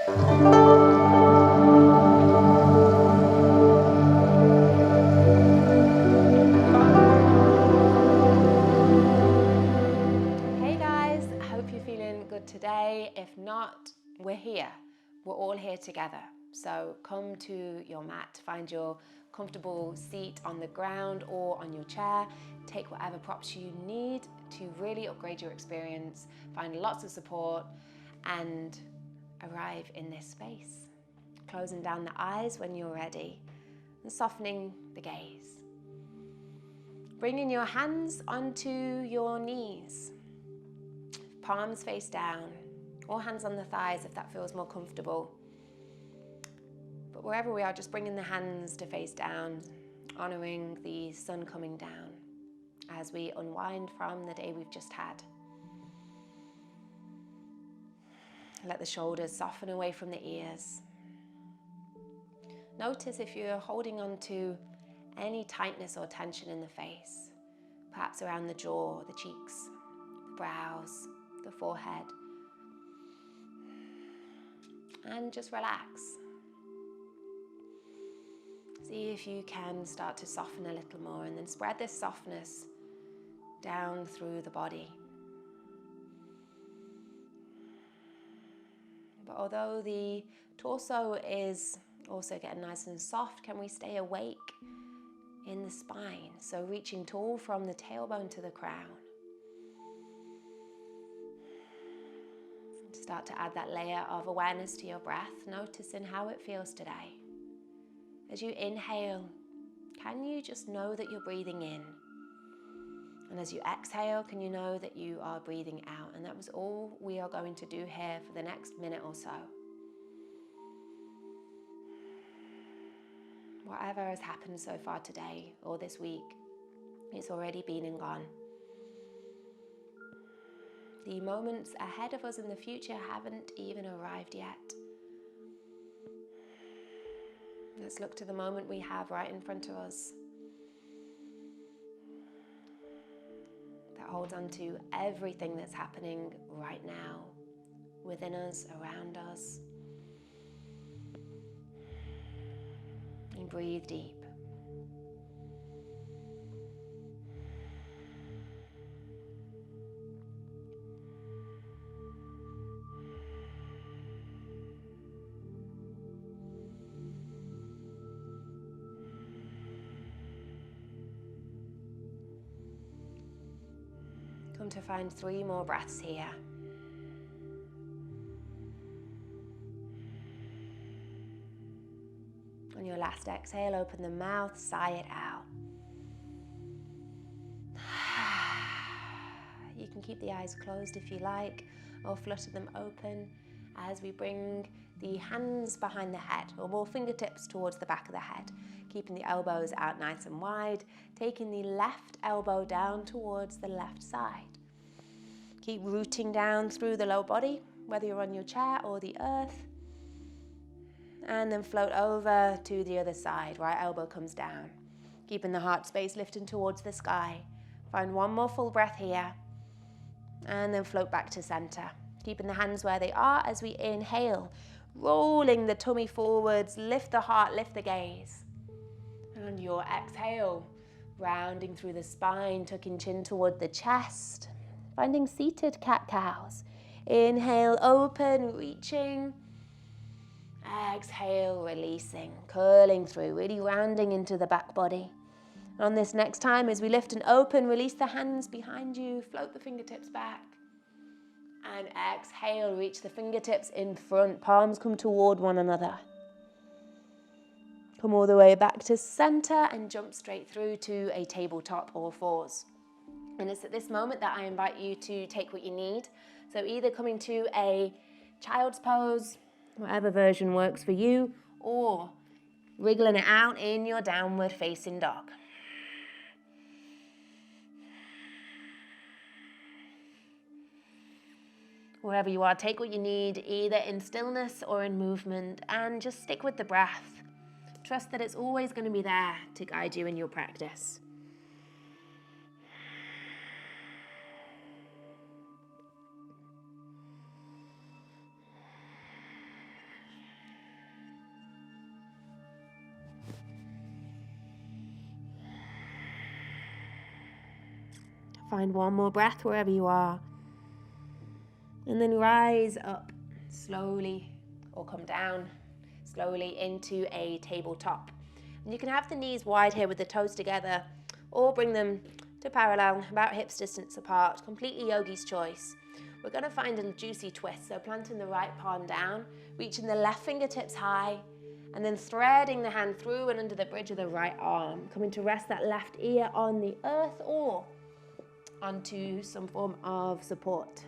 Hey guys, I hope you're feeling good today. If not, we're here. We're all here together. So come to your mat, find your comfortable seat on the ground or on your chair. Take whatever props you need to really upgrade your experience, find lots of support, and arrive in this space. Closing down the eyes when you're ready and softening the gaze. Bringing your hands onto your knees. Palms face down, or hands on the thighs if that feels more comfortable. But wherever we are, just bringing the hands to face down, honoring the sun coming down as we unwind from the day we've just had. Let the shoulders soften away from the ears. Notice if you're holding on to any tightness or tension in the face, perhaps around the jaw, the cheeks, the brows, the forehead, and just relax. See if you can start to soften a little more, and then spread this softness down through the body. But although the torso is also getting nice and soft, can we stay awake in the spine? So reaching tall from the tailbone to the crown. Start to add that layer of awareness to your breath, noticing how it feels today. As you inhale, can you just know that you're breathing in? And as you exhale, can you know that you are breathing out? And that was all we are going to do here for the next minute or so. Whatever has happened so far today or this week, it's already been and gone. The moments ahead of us in the future haven't even arrived yet. Let's look to the moment we have right in front of us. That holds on to everything that's happening right now, within us, around us. And breathe deep. Come to find 3 more breaths here. On your last exhale, open the mouth, sigh it out. You can keep the eyes closed if you like, or flutter them open as we bring the hands behind the head, or more fingertips towards the back of the head, keeping the elbows out nice and wide, taking the left elbow down towards the left side. Keep rooting down through the lower body, whether you're on your chair or the earth, and then float over to the other side. Right elbow comes down, keeping the heart space lifting towards the sky. Find 1 more full breath here, and then float back to center, keeping the hands where they are as we inhale, rolling the tummy forwards, lift the heart, lift the gaze. And on your exhale, rounding through the spine, tucking chin toward the chest, finding seated cat-cows. Inhale, open, reaching. Exhale, releasing, curling through, really rounding into the back body. On this next time, as we lift and open, release the hands behind you, float the fingertips back. And exhale, reach the fingertips in front, palms come toward one another. Come all the way back to center and jump straight through to a tabletop or 4s. And it's at this moment that I invite you to take what you need. So either coming to a child's pose, whatever version works for you, or wriggling it out in your downward facing dog. Wherever you are, take what you need, either in stillness or in movement, and just stick with the breath. Trust that it's always going to be there to guide you in your practice. Find one more breath wherever you are. And then rise up slowly, or come down slowly into a tabletop. And you can have the knees wide here with the toes together, or bring them to parallel, about hips distance apart, completely yogi's choice. We're going to find a juicy twist, so planting the right palm down, reaching the left fingertips high, and then threading the hand through and under the bridge of the right arm, coming to rest that left ear on the earth or onto some form of support.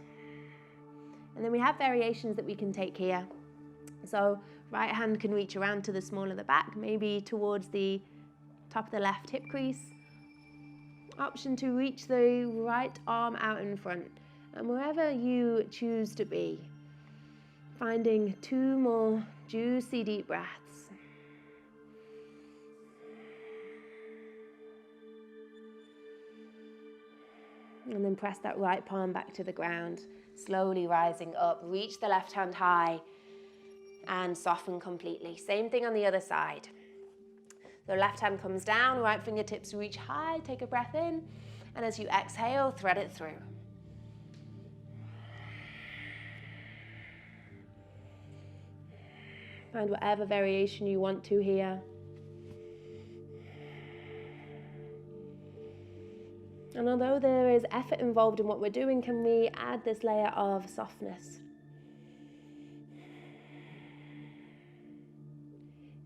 And then we have variations that we can take here. So right hand can reach around to the small of the back, maybe towards the top of the left hip crease. Option to reach the right arm out in front. And wherever you choose to be, finding 2 more juicy deep breaths. And then press that right palm back to the ground, slowly rising up. Reach the left hand high and soften completely. Same thing on the other side. The left hand comes down, right fingertips reach high, take a breath in, and as you exhale, thread it through. Find whatever variation you want to here. And although there is effort involved in what we're doing, can we add this layer of softness?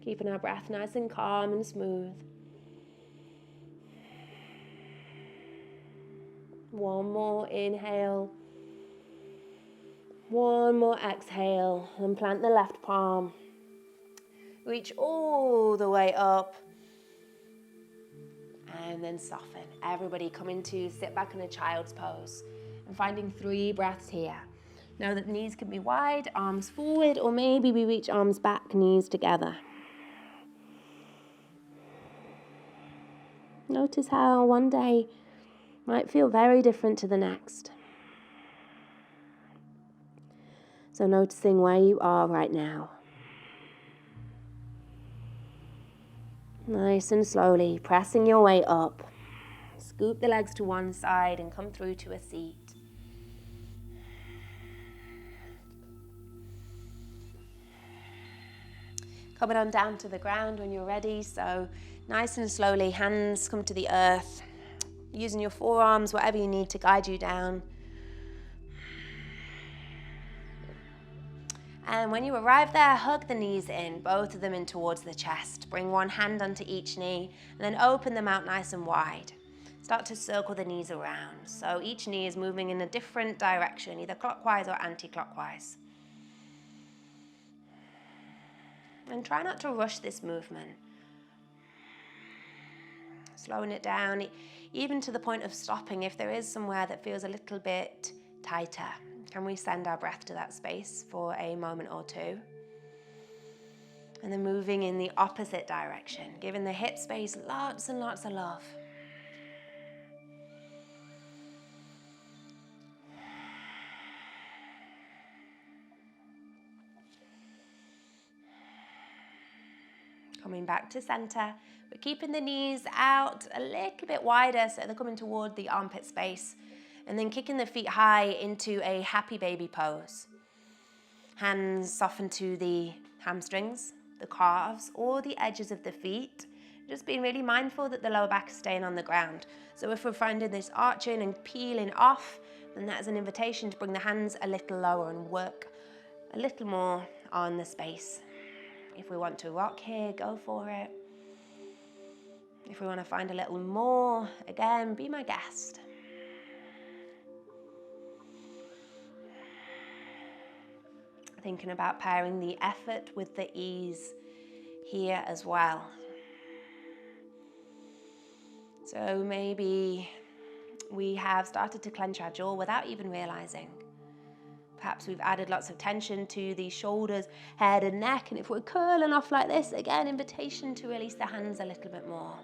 Keeping our breath nice and calm and smooth. One more inhale. One more exhale. And plant the left palm. Reach all the way up. And then soften. Everybody come into sit back in a child's pose. And finding 3 breaths here. Now that the knees can be wide, arms forward, or maybe we reach arms back, knees together. Notice how one day might feel very different to the next. So noticing where you are right now. Nice and slowly, pressing your way up. Scoop the legs to one side and come through to a seat. Coming on down to the ground when you're ready. So nice and slowly, hands come to the earth. Using your forearms, whatever you need to guide you down. And when you arrive there, hug the knees in, both of them in towards the chest. Bring one hand onto each knee and then open them out nice and wide. Start to circle the knees around. So each knee is moving in a different direction, either clockwise or anti-clockwise. And try not to rush this movement. Slowing it down, even to the point of stopping if there is somewhere that feels a little bit tighter. Can we send our breath to that space for a moment or two? And then moving in the opposite direction, giving the hip space lots and lots of love. Coming back to center, we're keeping the knees out a little bit wider so they're coming toward the armpit space. And then kicking the feet high into a happy baby pose. Hands soften to the hamstrings, the calves, or the edges of the feet. Just being really mindful that the lower back is staying on the ground. So if we're finding this arching and peeling off, then that is an invitation to bring the hands a little lower and work a little more on the space. If we want to rock here, go for it. If we want to find a little more, again, be my guest. Thinking about pairing the effort with the ease here as well. So maybe we have started to clench our jaw without even realizing. Perhaps we've added lots of tension to the shoulders, head and neck, and if we're curling off like this, again, invitation to release the hands a little bit more.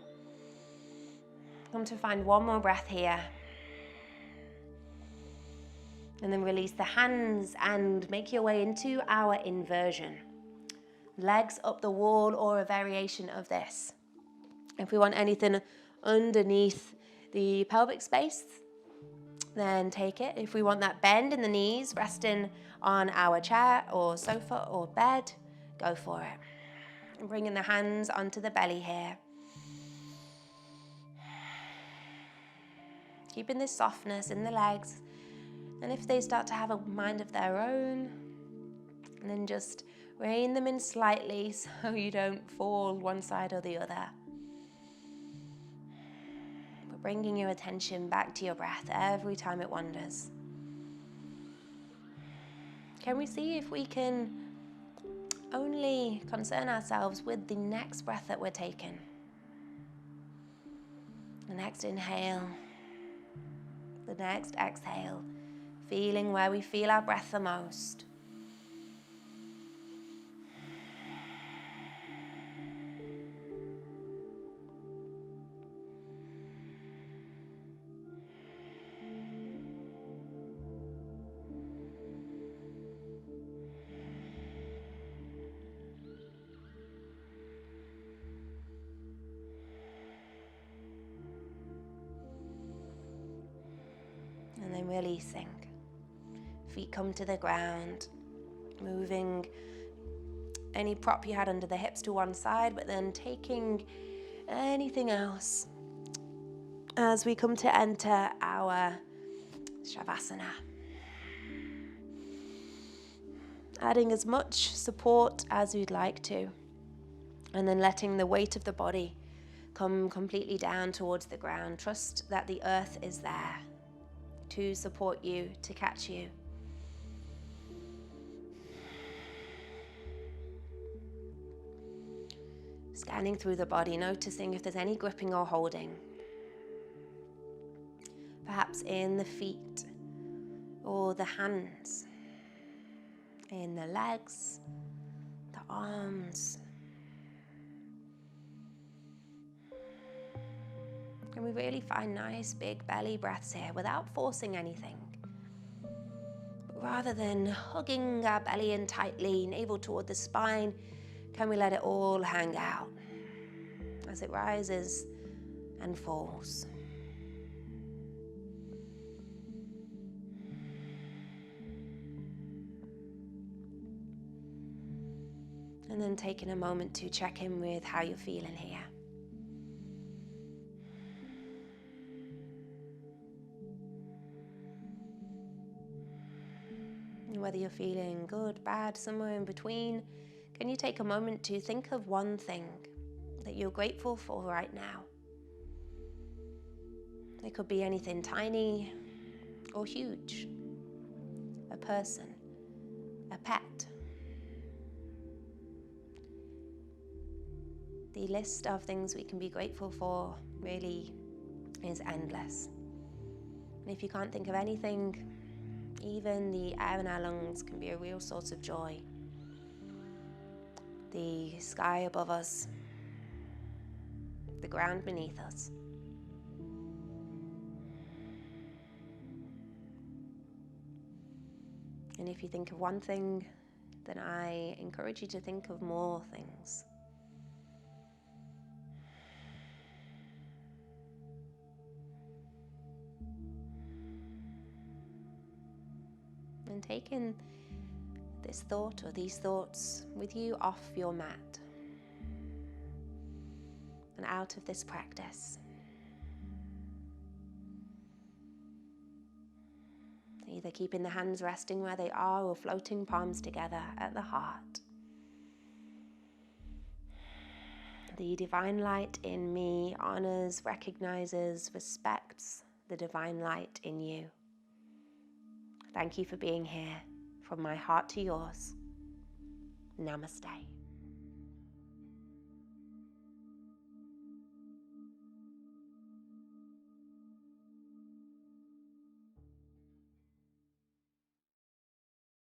Come to find one more breath here. And then release the hands and make your way into our inversion. Legs up the wall or a variation of this. If we want anything underneath the pelvic space, Then take it. If we want that bend in the knees, resting on our chair or sofa or bed, go for it. And bringing the hands onto the belly here. Keeping this softness in the legs. And if they start to have a mind of their own, and then just rein them in slightly so you don't fall one side or the other. But bringing your attention back to your breath every time it wanders. Can we see if we can only concern ourselves with the next breath that we're taking? The next inhale, the next exhale, feeling where we feel our breath the most. And then releasing. Feet come to the ground, moving any prop you had under the hips to one side, but then taking anything else as we come to enter our Shavasana. Adding as much support as you'd like to, and then letting the weight of the body come completely down towards the ground. Trust that the earth is there to support you, to catch you. Scanning through the body, noticing if there's any gripping or holding. Perhaps in the feet or the hands, in the legs, the arms. And we really find nice big belly breaths here without forcing anything. But rather than hugging our belly in tightly, navel toward the spine, can we let it all hang out as it rises and falls? And then taking a moment to check in with how you're feeling here. Whether you're feeling good, bad, somewhere in between, can you take a moment to think of one thing that you're grateful for right now? It could be anything tiny or huge. A person, a pet. The list of things we can be grateful for really is endless. And if you can't think of anything, even the air in our lungs can be a real source of joy. The sky above us, the ground beneath us. And if you think of one thing, then I encourage you to think of more things. And taking this thought or these thoughts with you off your mat and out of this practice. Either keeping the hands resting where they are or floating palms together at the heart. The divine light in me honors, recognizes, respects the divine light in you. Thank you for being here. From my heart to yours. Namaste.